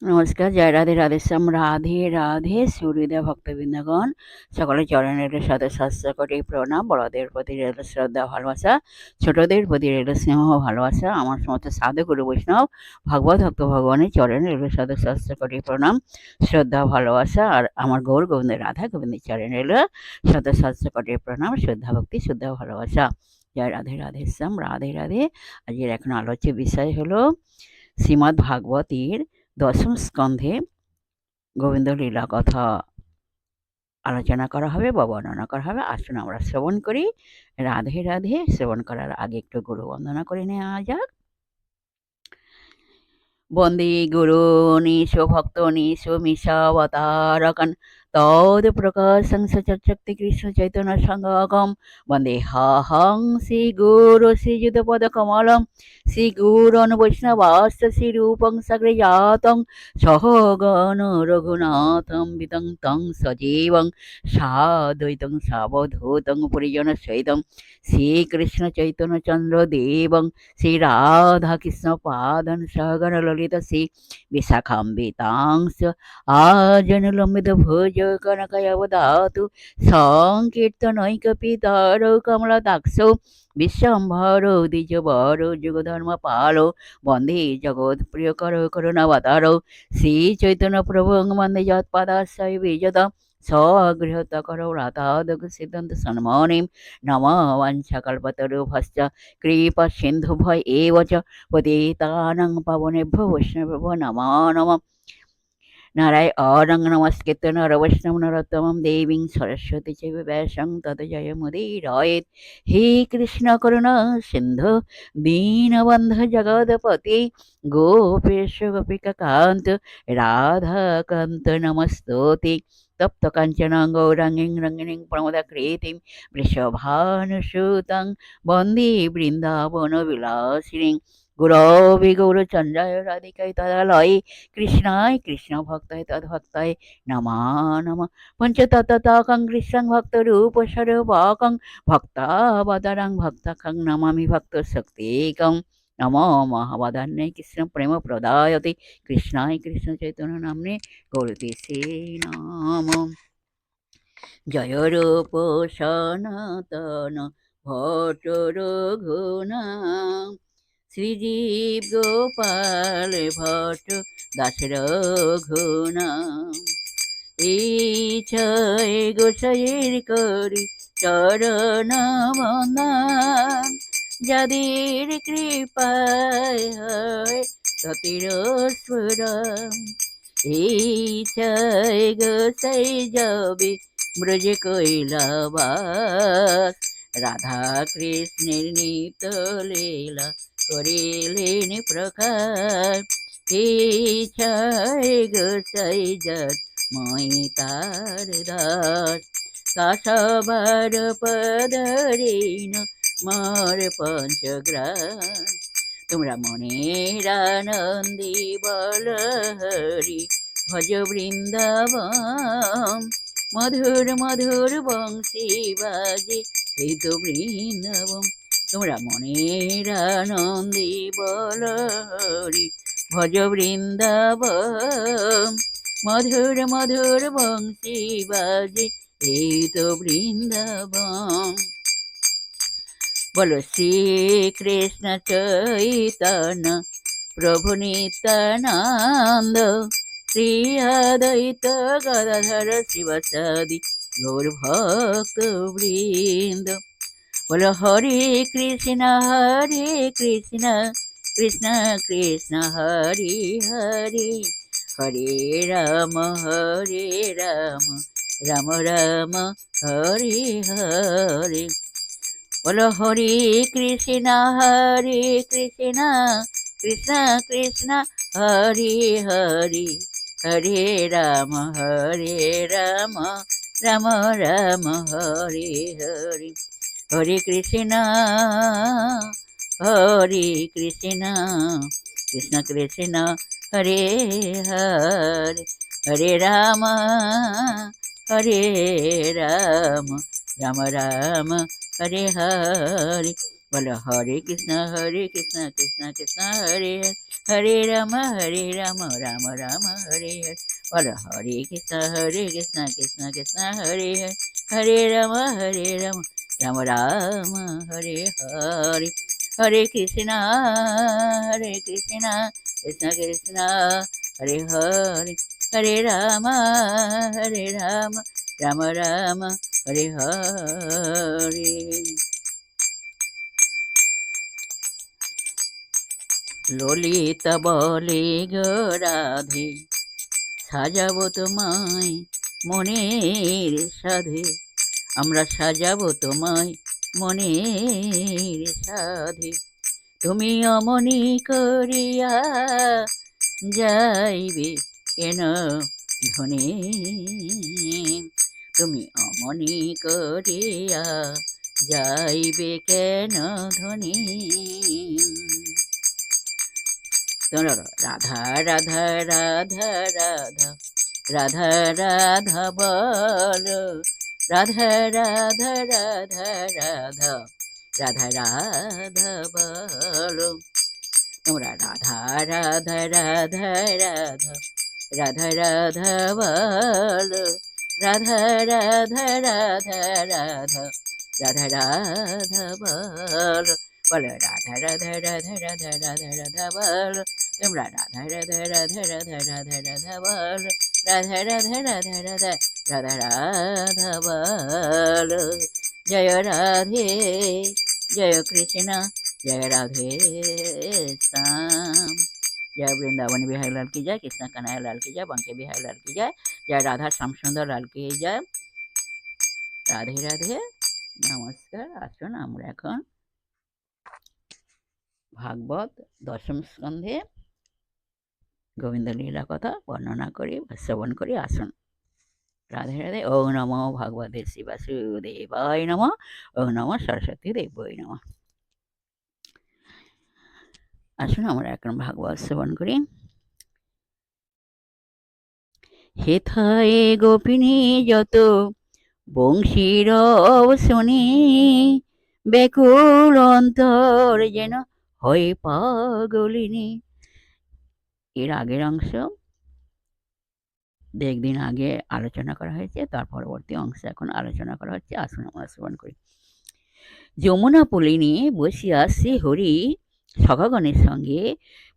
নমস্কার, জয় রাধে রাধেশ্যাম, রাধে রাধে সুহৃদয় ভক্তবৃন্দগণ, সকলের চরণে রইল শত সহস্র কোটি প্রণাম। বড়দের প্রতি রইল শ্রদ্ধা ভালোবাসা, ছোটদের প্রতি রইল স্নেহ ভালোবাসা। আমার সমস্ত সাধু গুরু বৈষ্ণব ভগবত ভক্ত ভগবানের চরণে রইল শত সহস্র কোটি প্রণাম, শ্রদ্ধা ভালোবাসা। আর আমার গৌর গোবিন্দ রাধা গোবিন্দের চরণে রইল শত সহস্র কোটি প্রণাম, শ্রদ্ধা ভক্তি, শ্রদ্ধা ভালোবাসা। জয় রাধে রাধেশ্যাম, রাধে রাধে। আজকের এখন আলোচ্য বিষয় হলো শ্রীমদ্ ভাগবতীর দশম স্কন্ধে গোবিন্দ লীলা কথা আলোচনা করা হবে বা বর্ণনা করা হবে। আসুন আমরা শ্রবণ করি। রাধে রাধে। শ্রবণ করার আগে একটু গুরু বন্দনা করে নেওয়া যাক। বন্দে গুরু নিশো ভক্ত নিশো মিশাবতারকন তদ প্রকাশং সচক্ষে কৃষ্ণ চৈতন্য সংগম বন্দে হাহং শ্রী গুরু শ্রীযুত পদ কমলম শ্রী গুরুন বৈষ্ণবাস্ত শ্রী রূপং সগ্রে জাতং সহগণ রঘুনাথং বিতং তং সজীবং সাদ্বৈতং সাবধূতং পরিজন সহিতং শ্রীকৃষ্ণ চৈতন্য চন্দ্র দেবং শ্রী রাধা কৃষ্ণ পাদন সগণ ললিত শ্রী বিশাখাম্বিতাংশ আজনুলম্বিত ভুজ কনকয়বদাতু সংকীর্তনৈকপিতর কমলদাক্ষ বিশ্বম্ভর দ্বিজবর যুগধর্ম পালো বন্দে জগৎ প্রিয় কর করুণাবতার শ্রী চৈতন্য প্রভু বন্দে যৎপাদাশ্রয় বিজত স্বগৃহত করো রাতাদগ সিদ্ধান্ত সন্মনিম নম বাঞ্ছাকল্পতরুভশ্চ কৃপা সিন্ধুভয় এব চ পতিতানাং পাবনেভ্যো বৈষ্ণবেভ্যো নমো নমঃ। নারায়ণং নমস্কৃত্য নরবৈষ্ণব নরোত্তমং দেবীং সরস্বতী চৈব ব্যাসং তত জয়মুদীরয়েৎ। হে কৃষ্ণ করুণা সিন্ধু দীনবন্ধু জগৎপতি গোপেশ গোপিকাকান্ত রাধাকান্ত নমস্তোতে। তপ্ত কাঞ্চন গৌরাঙ্গীং রঙ্গিণীং প্রমদাকৃতিং বৃষভানুসুতং বন্দে বৃন্দাবন বিলাসিনীং গুরবে গৌরচন্দ্রায় রাধিকায় তদালয়ে কৃষ্ণায় কৃষ্ণ ভক্তায় তদ্ভক্তায় নমা নমঃ। পঞ্চতত্ত্বকং কৃষ্ণং ভক্তরূপ স্বরূপকং ভক্তাবতারং ভক্তাখ্যং নমামি ভক্ত শক্তিকং নমো মহাবদান্যে কৃষ্ণ প্রেম প্রদায়তে কৃষ্ণায় কৃষ্ণ চৈতন্য নাম্নে গৌরতে সে নাম। জয় রূপ সনাতন ভট্ট রঘুনাম শ্রীজীব গোপাল ভট্ট দাস রঘুনাম। এই ছয় গোসাইয়ের করি চরণ বন্দন যাদের কৃপায় হয় সতীর স্ফুরণ। এই ছয় গোসাই যাবে ব্রজ কৈলাবাস রাধা কৃষ্ণের নিত্য লীলা করিলেন প্রকাশ। এই ছয় গোসাই যত মই তার দাস কাশবার পদরিন মর পঞ্চগ্রাস। তোমরা মনের আনন্দে বল হরি ভজ বৃন্দাবন মধুর মধুর বংশী বাজে এই তো বৃন্দাবন। তোমরা মনের আনন্দে বল হরি ভজ বৃন্দাবন মধুর মধুর বংশী বাজে এই তো বৃন্দাবন। বলো শ্রীকৃষ্ণ চৈতন্য প্রভু নিত্যানন্দ শ্রী অদ্বৈত গদাধর শিবসাদি গৌর ভক্ত বৃন্দ। বলো হরে কৃষ্ণ কৃষ্ণ কৃষ্ণ হরে হরে হরে রাম রাম রাম হরে হরে। বলো হরে কৃষ্ণ কৃষ্ণ কৃষ্ণ হরে হরে হরে রাম রাম রাম হরে হরে। হরে কৃষ্ণ কৃষ্ণ কৃষ্ণ হরে হরে হরে রাম রাম রাম হরে হরে। বলো হরে কৃষ্ণ কৃষ্ণ কৃষ্ণ হরে হরে রাম রাম রাম হরে হরে। বলো হরে কৃষ্ণ কৃষ্ণ কৃষ্ণ হরে হরে, হরে রাম রাম রাম হরে হরে। হরে কৃষ্ণ কৃষ্ণ কৃষ্ণ হরে হরে, হরে রাম রাম রাম হরে হরে। ললিতা বলে গো রাধে, সাজাবো তোমায় মনের সাধে, আমরা সাজাবো তোমায় মনের সাধে। তুমি অমনি করিয়া যাইবে কেন ধনে, তুমি অমনি করিয়া যাইবে কেন ধনে। রাধা রাধা রাধা রাধা রাধা রাধা বল, রাধা রাধা রাধা রাধা রাধা রাধা বল। তোমরা রাধা রাধা রাধা রাধা রাধা রাধা বল, রাধা রাধা রাধা রাধা রাধা রাধা বল। বলো রাধা রাধা রাধা রাধা রাধা রাধা বল, তোমরা রাধা রাধা রাধা রাধা রাধা রাধা বল, রাধা রাধা রাধা রাধা রাধা রাধা বল। জয় রাধে জয় কৃষ্ণ जय राधे श्याम। जय वृंदावन बिहारी लाल की जय, कृष्ण कन्हैया लाल की जय, बांके बिहारी लाल की जय, जय राधा श्याम सुंदर लाल की जय। রাধে রাধে নমস্কার। আসুন আমরা এখন ভাগবত দশম স্কন্ধে গোবিন্দ লীলা কথা বর্ণনা করি বা শ্রবণ করি। আসুন রাধে রাধে। ওম নমো ভগবতে শিবাসুদেবায় নমঃ, ওম নমো সরস্বতী দেবায় নমঃ। আসুন আমরা এখন ভাগবত শ্রবণ করি। হেথায় গোপিনী যত বংশীর শুনি, ব্যাকুল অন্তর যেন হয় পাগলিনী। এর আগের অংশ একদিন আগে আলোচনা করা হয়েছে, তার পরবর্তী অংশ এখন আলোচনা করা হচ্ছে। আসুন আমরা শ্রবণ করি। যমুনা পুলিনে বসিয়া শ্রী হরি সখাগণের সঙ্গে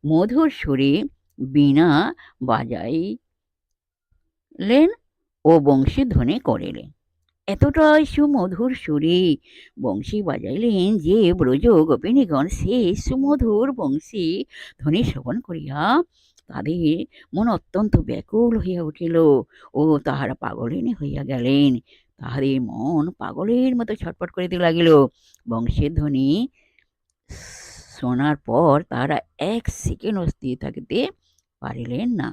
মধুর সুরে বীণা বাজাইলেন ও বংশী ধ্বনি করিলেন। এতটাই সুমধুর সুরে বংশী বাজাইলেন যে ব্রজ গোপিনীগণ সে সুমধুর বংশী ধ্বনি শ্রবণ করিয়া তাদের মন অত্যন্ত ব্যাকুল হইয়া উঠিল ও তাহারা পাগলিনী হইয়া গেলেন। তাহাদের মন পাগলের মতো ছটফট করিতে লাগিল। বংশীর ধ্বনি শোনার পর তারা এক সেকেন্ড স্থির থাকিতে পারিলেন না।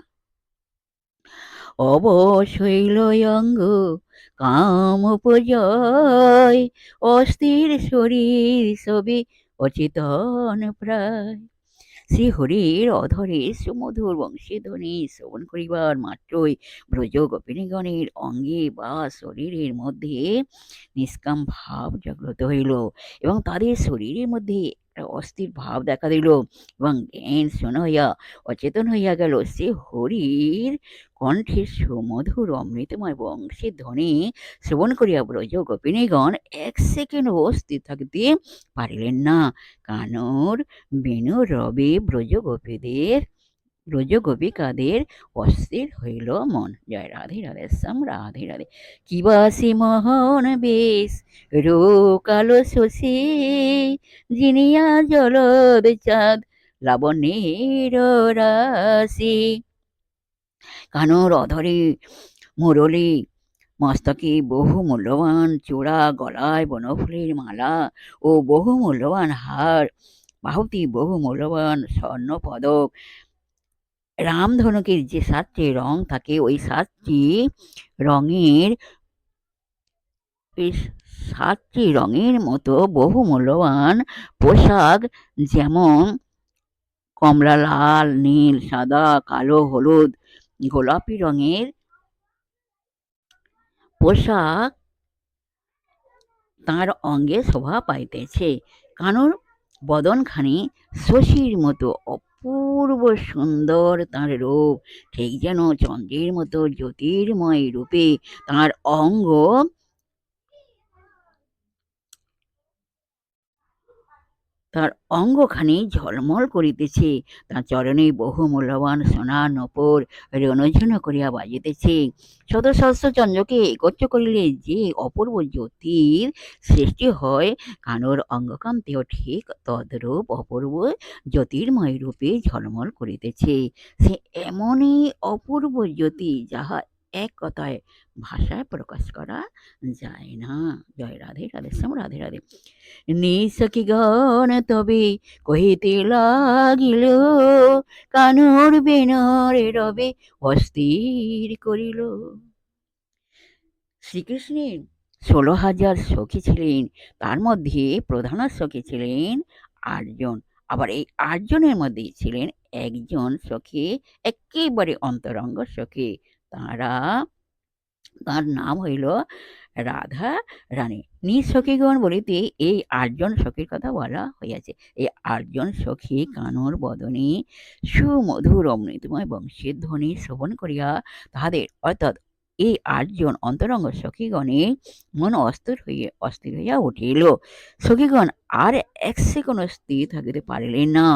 অবশ হইল অঙ্গ কাম উপজয়, অস্থির শরীর সবে অচেতন প্রায়। শ্রীহরির অধরে সুমধুর বংশীধ্বনি শ্রবণ করিবার মাত্রই ব্রজ গোপিনীগণের অঙ্গে বা শরীরের মধ্যে নিষ্কাম ভাব জাগ্রত হইল এবং তাদের শরীরের মধ্যে একটা অস্থির ভাব দেখা দিল এবং জ্ঞান শূন্য হইয়া অচেতন হইয়া গেল। সে হরির কণ্ঠে সুমধুর অমৃতময় বংশীর ধ্বনি শ্রবণ করিয়া ব্রজ গোপিনীগণ এক সেকেন্ড স্থির থাকিতে পারিলেন না। কানর বেণু রবে ব্রজ গোপিকাদের অস্থির হইল মন। জয় রাধে রাধে শ্যাম রাধে রাধে। কিবাসি মোহন বেশ রো কালো শশী, জিনিয়া জলদ চাঁদ লাবণীর রাশি। কানর অধরে মুরলী, মস্তকে বহু মূল্যবান চূড়া, গলায় বনফুলের মালা ও বহু মূল্যবান হার, বাহুতে বহু মূল্যবান স্বর্ণ পদক। রামধনুকের যে 7টি রং থাকে ওই 7টি রঙের মতো বহু মূল্যবান পোশাক, যেমন কমলা, লাল, নীল, সাদা, কালো, হলুদ, গোলাপি রঙের পোশাক তাঁর অঙ্গে শোভা পাইতেছে। কানর বদনখানি শশীর মতো অপূর্ব সুন্দর তাঁর রূপ, ঠিক যেন চন্দ্রের মতো জ্যোতির্ময় রূপে তাঁর অঙ্গ তার অঙ্গখানি ঝলমল করিতেছে, তার চরণে বহু মূল্যবান সোনা নূপুর রণঝন করিয়া বাজিতেছে। শত সহস্র চন্দ্রকে একত্র করিলে যে অপূর্ব জ্যোতির সৃষ্টি হয়, কানর অঙ্গকান্তিও ঠিক তদ্রূপ অপূর্ব জ্যোতির্ময় রূপে ঝলমল করিতেছে। সে এমনই অপূর্ব জ্যোতি, যাহা এক কথায় ভাষায় প্রকাশ করা যায় না। জয় রাধে রাধে শ্যাম, রাধে রাধে। নিঃসখীগণ তবে কহিতে লাগিল, কানুর বিনরে রবে অস্থির করিল। শ্রীকৃষ্ণের 16,000 সখী ছিলেন, তার মধ্যে প্রধান সখী ছিলেন 8 জন। আবার এই 8 জনের মধ্যে ছিলেন একজন সখী, একেবারে অন্তরঙ্গ সখী। তারা তার নাম হইল রাধা রানী। নিজ সখীগণ বলিতে এই 8 জন সখীর কথা বলা হইয়াছে। এই 8 জন সখী কানর বদনে সুমধুর অমৃতময় বংশীর ধ্বনি শ্রবণ করিয়া তাহাদের অর্থাৎ এই 8 জন অন্তরঙ্গ সখীগণের মন অস্থির হইয়া উঠিল। সখীগণ আর এক সেকেন্ড স্থির থাকিতে পারিলেন না।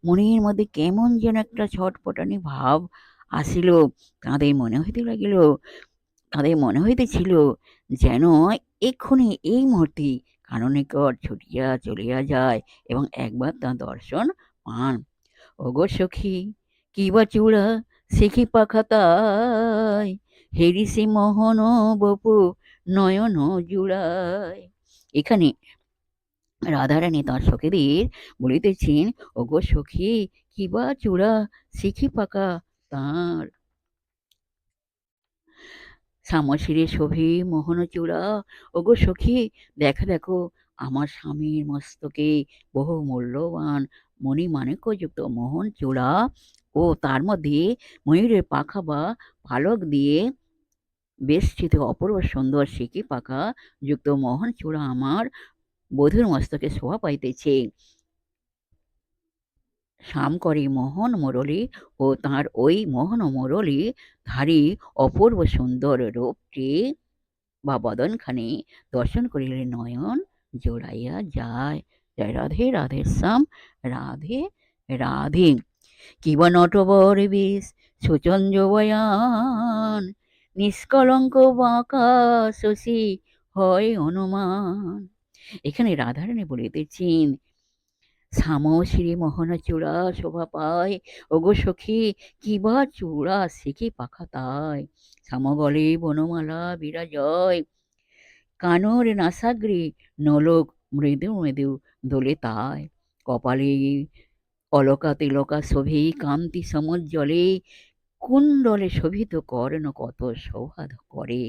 মনের মধ্যে কেমন যেন একটা ছটপটানি ভাব আসিল। তাদের মনে হইতেছিল যেন এক্ষুনি এই মুহূর্তে কারো নিকট ছুটিয়া চলিয়া যায় এবং একবার তার দর্শন পান। ওগো সখী, কি বা চূড়া শিখি পাখা তাই, হেরিসে মোহন বপু নয়ন জুড়ায়। এখানে রাধারানী তাঁর সখীদের বলিতেছেন, ওগো সখী, কি বা চূড়া শিখি পাখা তাঁর, শ্যামশিরে শোভে মোহনচূড়া। ওগো সখী, দেখো আমার স্বামীর মস্তকে বহু মূল্যবান মণিমাণিক্যযুক্ত মোহন চূড়া ও তার মধ্যে ময়ূরের পাখা বা পালক দিয়ে বেষ্টিত অপূর্ব সুন্দর সিকি পাখা যুক্ত মোহন চূড়া আমার বধূর মস্তকে শোভা পাইতেছে। শ্যামকরী মোহন মুরলী ও তাঁর ওই মোহন মুরলী ধারী অপূর্ব সুন্দর রূপটি বা বদনখানি দর্শন করিলে নয়ন জোড়াইয়া যায়। জয় রাধে রাধে শ্যাম, রাধে রাধে। কিবা নটবর বেশ সুচঞ্জ বয়ান, নিষ্কলঙ্ক বাঁকা শশী হয় অনুমান। এখানে রাধারানী বলিতেছেন, শ্যামশিরে মোহন চূড়া শোভা পায়, ওগো সখী, কিবা চূড়া শিখি পাখা তাই, শ্যামগলে বনমালা বিরাজয়, কানর নাসাগ্রে নলক মৃদু মৃদু দোলে তাই, কপালে অলকা তিলকা শোভে কান্তি সমুজ্জ্বলে, কুণ্ডলে শোভিত কর্ণ কত শোভা করে,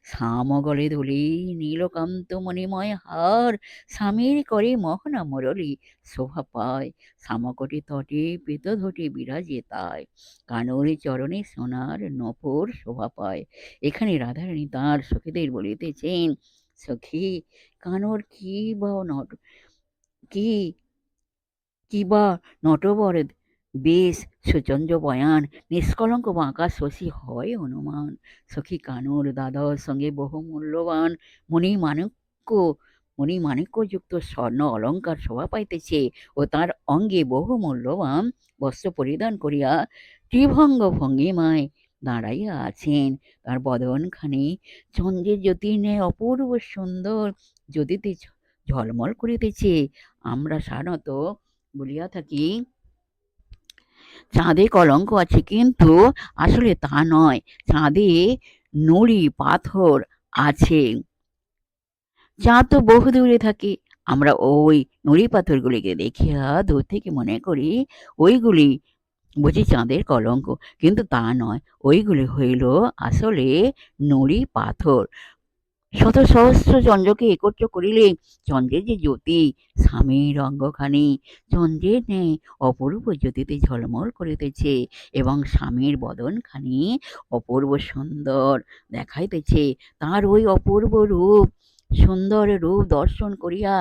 শ্যামগলে দোলে নীলকান্ত মণিময় হার, স্বামীর করে মোহনা মুরলী শোভা পায়, শ্যামকটি তটে পীতধটে বিরাজে তাই, কানর চরণে সোনার নপুর শোভা পায়। এখানে রাধারানী তাঁর সখীদের বলিতেছেন, সখী, কানর কি কিবা নটবর বেশ সুচঞ্জ বয়ান, নিষ্কলঙ্ক বাঁকা শশী হয় অনুমান। সখী কানুর দাদার সঙ্গে বহু মূল্যবান মণিমাণিক্য মণিমাণিক্যযুক্ত স্বর্ণ অলঙ্কার শোভা পাইতেছে ও তার অঙ্গে বহু মূল্যবান বস্ত্র পরিধান করিয়া ত্রিভঙ্গ ভঙ্গিমায় দাঁড়াইয়া আছেন। তার বদনখানি চন্দ্রের জ্যোতির ন্যায় অপূর্ব সুন্দর জ্যোতিতে ঝলমল করিতেছে। আমরা সাধারণত বলিয়া থাকি চাঁদে কলঙ্ক আছে, কিন্তু আসলে তা নয়, চাঁদে নুড়ি পাথর আছে। চাঁদ তো বহু দূরে থাকে, আমরা ওই নুড়ি পাথরগুলিকে দেখিয়া দূর থেকে মনে করি ওইগুলি বুঝি চাঁদের কলঙ্ক, কিন্তু তা নয়, ওইগুলি হইল আসলে নুড়ি পাথর। শত সহস্র চন্দ্রকে একত্র করিলে চন্দ্রের যে জ্যোতি, স্বামীর অঙ্গখানি চন্দ্রের ন্যায় অপূর্ব জ্যোতিতে ঝলমল করিতেছে এবং স্বামীর বদনখানি অপূর্ব সুন্দর দেখাইতেছে। তার ওই অপূর্ব রূপ সুন্দর রূপ দর্শন করিয়া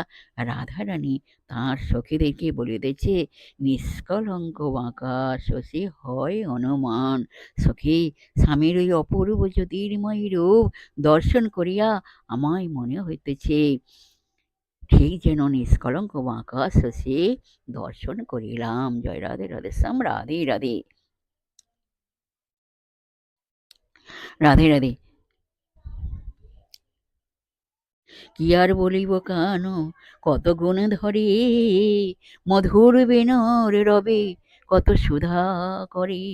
রাধারানী তাঁর সখীদেরকে বলিতেছে, নিষ্কলঙ্ক বাঁকা শশী হয় অনুমান। সখী, স্বামীর ওই অপূর্ব জ্যোতির্ময় রূপ দর্শন করিয়া আমায় মনে হইতেছে ঠিক যেন নিষ্কলঙ্ক বাঁকা শশী দর্শন করিলাম। জয় রাধে রাধে শ্যাম। রাধে রাধে। রাধে রাধে। কি আর বলিব কান, কত গুণ ধরে মধুর বেনর রবে, কত সুধা করে।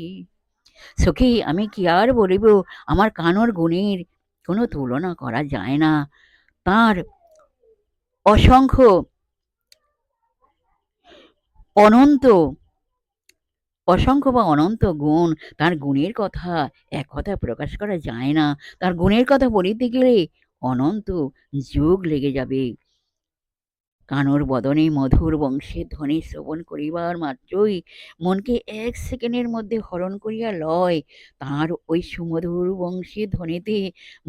সখী, আমি কি আর বলিব, আমার কানর গুণের কোনো তুলনা করা যায় না। তার অসংখ্য অনন্ত অসংখ্য বা অনন্ত গুণ, তার গুণের কথা এক কথায় প্রকাশ করা যায় না। তার গুণের কথা বলিতে গেলে অনন্ত যুগ লেগে যাবে। কানর বদনে মধুর বংশের ধ্বনি শ্রবণ করিবার মাত্রই মনকে এক সেকেন্ডের মধ্যে হরণ করিয়া লয়। তার ওই সুমধুর বংশের ধ্বনিতে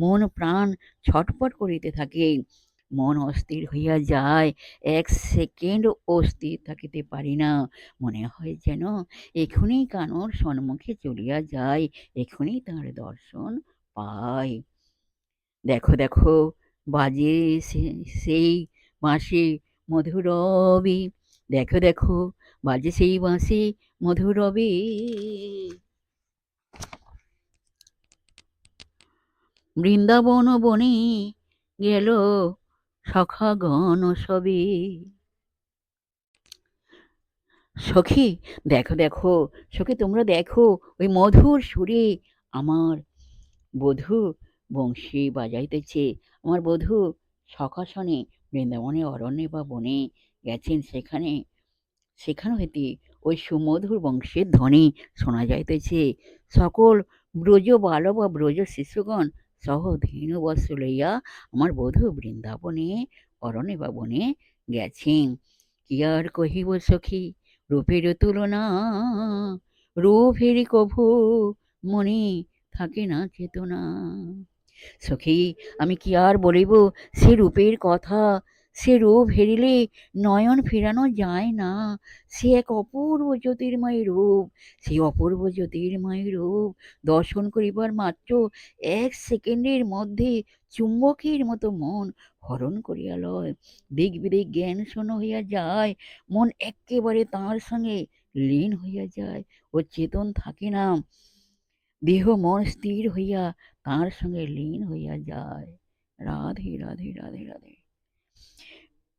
মন প্রাণ ছটফট করিতে থাকে। মন অস্থির হইয়া যায়, এক সেকেন্ড অস্থির থাকিতে পারি না। মনে হয় যেন এখনই কানর সম্মুখে চলিয়া যায়, এখনই তার দর্শন পাই। দেখো দেখো, বাজে সেই বাঁশি মধুরবি, দেখো দেখো, বাজে সেই বাঁশি মধুরবি। বৃন্দাবন বনে গেল সখাগণ সবে। সখী, দেখো দেখো, সখী তোমরা দেখো, ওই মধুর সুরে আমার বধূ বংশী বাজাইতেছে। আমার বধূ সখাসনে বৃন্দাবনে অরণ্যে বা বনে গেছেন, সেখান হইতে ওই সুমধুর বংশের ধ্বনি শোনা যাইতেছে। সকল ব্রজ বালক বা ব্রজ শিশুগণ সহ ধেনু বস্ত্র লইয়া আমার বধূ বৃন্দাবনে অরণ্যে বা বনে গেছেন। কি আর কহিব সখী, রূপের তুলনা, রূপের কভু মনে থাকে না চেতনা। সখী, আমি কি আর বলিব সে রূপের কথা, সে রূপ হেরিলে নয়ন ফেরানো যায় না। সে এক অপূর্ব জ্যোতির্ময় রূপ, সেই অপূর্ব জ্যোতির্ময় রূপ দর্শন করিবার মাত্র এক সেকেন্ডের মধ্যে চুম্বকের মতো মন হরণ করিয়া লয়। দিক বিদিক জ্ঞান শূন্য হইয়া যায়, মন একেবারে তাঁর সঙ্গে লীন হইয়া যায়, ও চেতন থাকে না। দেহ মন স্থির হইয়া তাঁর সঙ্গে লীন হইয়া যায়। রাধে রাধে রাধে রাধে।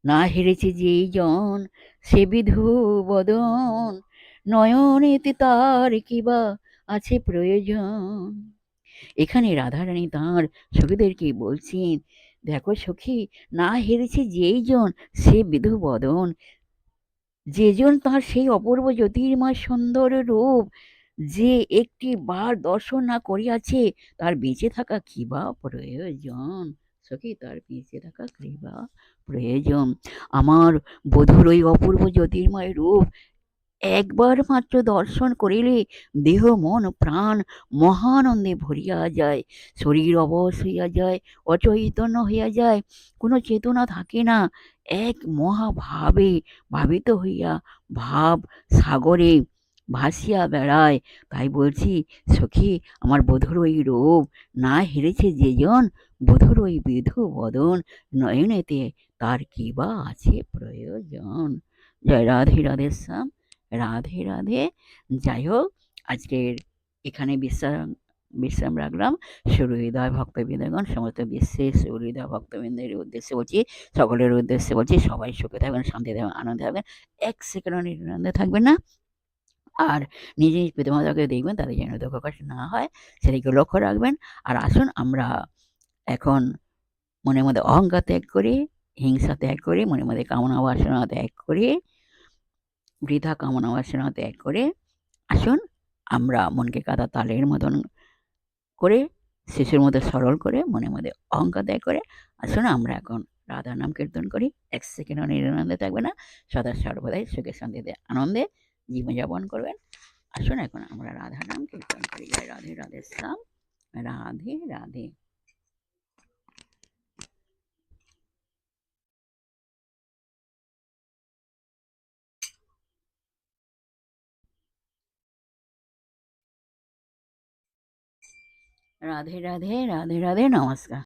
না হেরেছে যেই জন সে বিধু বদন, নয়নেতে তার কিবা আছে প্রয়োজন। এখানে রাধারানী তাঁর সখীদেরকে বলছেন, দেখো সখী, না হেরেছে যেই জন সে বিধু বদন, যেজন তার সেই অপূর্ব জ্যোতির্ময় সুন্দর রূপ যে একটি বার দর্শন না করিয়াছে, তার বেঁচে থাকা কিবা প্রয়োজন। সখী, তার বেঁচে থাকা কিবা প্রয়োজন। আমার বধূর ওই অপূর্ব জ্যোতির্ময় রূপ একবার মাত্র দর্শন করিলে দেহ মন প্রাণ মহানন্দে ভরিয়া যায়, শরীর অবশ হইয়া যায়, অচৈতন্য হইয়া যায়, কোনো চেতনা থাকে না। এক মহাভাবে ভাবিত হইয়া ভাব সাগরে ভাসিয়া বেড়ায়। তাই বলছি সখী, আমার বধূর ওই রূপ না হেরেছে যেজন, বধূর ওই বিধু বদন, নয়নেতে তার কিবা আছে প্রয়োজন। জয় রাধে রাধে শ্যাম। রাধে রাধে। যাই হোক, আজকের এখানে বিশ্রাম রাখলাম। সুহৃদয় ভক্তবৃন্দগণ, সমস্ত বিশ্বের সুহৃদয় ভক্তবৃন্দের উদ্দেশ্যে বলছি, সকলের উদ্দেশ্যে বলছি, সবাই সুখে থাকবেন, শান্তি থাকবেন, আনন্দে থাকবেন, এক সেকেন্ডও নিরানন্দে থাকবেন না। আর নিজে পিতামাতাকে দেখবেন তাদের যেন দুঃখ কষ্ট না হয়, সেদিকে লক্ষ্য রাখবেন। আর আসুন আমরা এখন মনের মধ্যে অহংকার ত্যাগ করি, হিংসা ত্যাগ করি, মনের মধ্যে কামনা বাসনা ত্যাগ করি, বৃথা কামনা বাসনা ত্যাগ করে আসুন আমরা মনকে কাদা তালের মতন করে, শিশুর মতো সরল করে, মনের মধ্যে অহংকার ত্যাগ করে আসুন আমরা এখন রাধার নাম কীর্তন করি। এক সেকেন্ডও নিরানন্দে থাকবে না, সদা সর্বদাই সুখে শান্তিতে আনন্দে জীবনযাপন করবেন। আসুন এখন আমরা রাধার নাম কীর্তন করি। জয় রাধে রাধে শ্যাম। রাধে রাধে। রাধে রাধে রাধে রাধে নমস্কার।